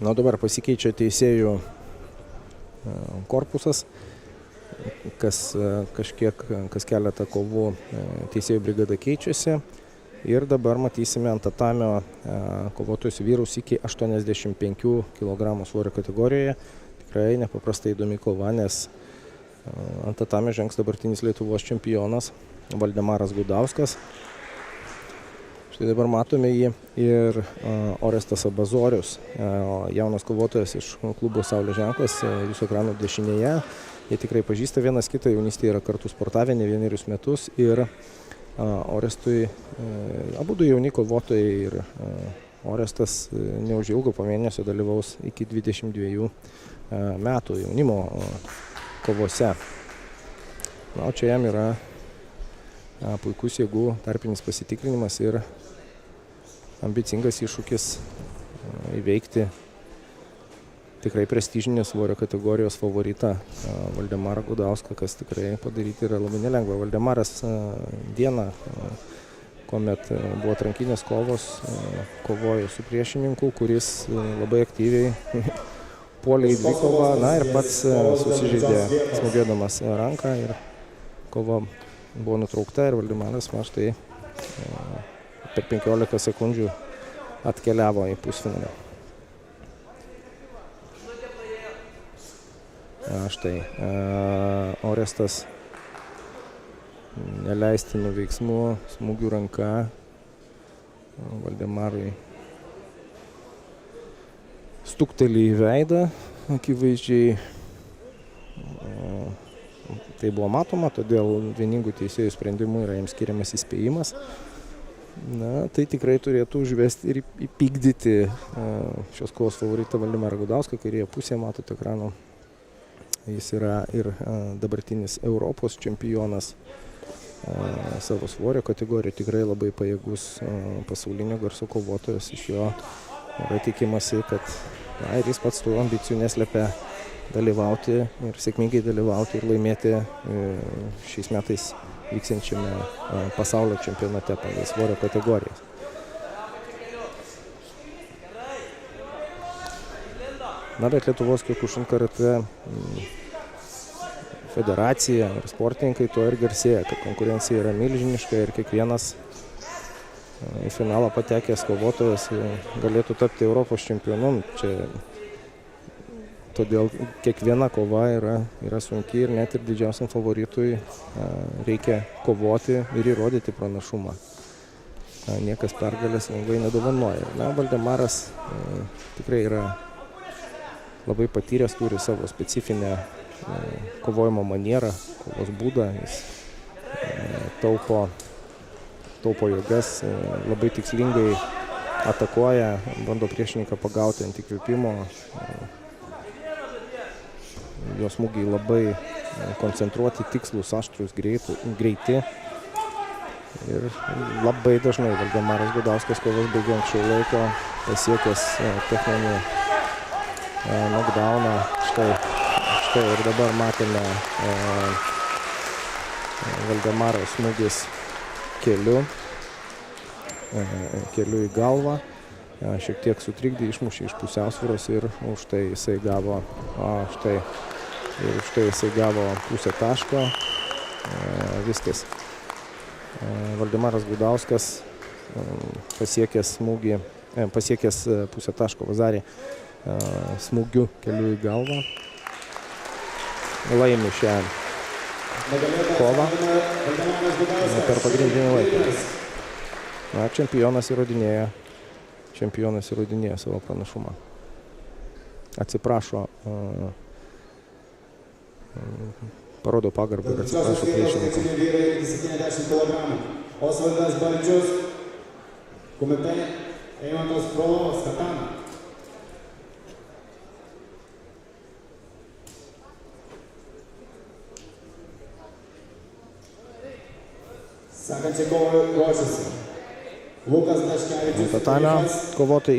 Na, dabar pasikeičia teisėjų korpusas, kas keletą kovų teisėjų brigada keičiasi. Ir dabar matysime ant tatamio kovotojus vyrus iki 85 kg svorio kategorijoje. Tikrai nepaprastai įdomi kova, nes ant tatamio žengs dabartinis Lietuvos čempionas Valdemaras Gudauskas. Štai dabar matome jį ir Orestas Abazorius, jaunas kovotojas iš klubo Saulės ženklas, jūsų ekranų dešinėje. Jie tikrai pažįsta vienas kitą, jaunystėje yra kartu sportavę ne vienerius metus ir Orestui, abudu jauni kovotojai ir Orestas neužilgo po mėnesio dalyvaus iki 22 metų jaunimo kovose. Na, o čia jam yra puikus jėgų tarpinis pasitikrinimas ir ambicingas iššūkis įveikti tikrai prestižinės svorio kategorijos favoritą Valdemarą Gudauską, kas tikrai padaryti yra labai nelengva. Valdemaras dieną, kuomet buvo atrankinės kovos, kovojo su priešininku, kuris labai aktyviai puolė į dvikovą, na ir pats susižeidė smūgiuodamas ranką ir kova buvo nutraukta ir Valdemaras štai per 15 sekundžių atkeliavo į pusfinalį. Štai Orestas neleistinų veiksmų, smūgių ranka Valdemarui stuktelį į veidą, akivaizdžiai. Tai buvo matoma, todėl vieningų teisėjų sprendimų yra jiems skiriamas įspėjimas. Na, tai tikrai turėtų užvesti ir įpykdyti šios kovos favoritą Valdemarą Gudauską. Kairėje pusėje matote ekrano. Jis yra ir dabartinis Europos čempionas savo svorio kategorijoje, tikrai labai pajėgus pasaulinio garso kovotojas. Iš jo yra tikimasi, kad ir jis pats tų ambicijų neslepia dalyvauti ir sėkmingai dalyvauti ir laimėti šiais metais vyksiančiame pasaulio čempionate pagal svorio kategorijas. Na, bet Lietuvos Kiokušin karatė federacija ir sportininkai tuo ir garsėja, kad konkurencija yra milžiniška ir kiekvienas į finalą patekęs kovotojas galėtų tapti Europos čempionu. Todėl kiekviena kova yra sunki ir net ir didžiausiam favoritui reikia kovoti ir įrodyti pranašumą. Niekas pergalės lengvai nedovanoja. Na, Valdemaras tikrai yra labai patyręs, turi savo specifinę kovojimo manierą, kovos būdą. Jis taupo jėgas, labai tikslingai atakuoja, bando priešininką pagauti ant įkvėpimo. Jo smūgiai labai koncentruoti, tikslus, aštrus, greiti. Ir labai dažnai Valdemaras Gudauskas kovas baigia anksčiau laiko, pasiekęs techninį knockdowną. Štai ir dabar matėme Valdemaro smūgis keliu į galvą. Šiek tiek sutrikdė, išmušė iš pusiausvyros ir už tai jisai gavo jisai gavo pusę taško. Viskas. Valdemaras Gudauskas pasiekęs pusę taško Vazarį smūgiu keliu į galvą. Laimi šią kovą per pagrindinį laiką. Na, čempionas įrodinėja savo pranašumą. Atsiprašo, parodo pagarbą ir atsiprašo priešininkų. Osvaldas Baldžius, Kumite, Eimantas Frolovas, Katana. Sekančiai kovai ruošiasi Lukas Daškevičius. Tatamio kovotojai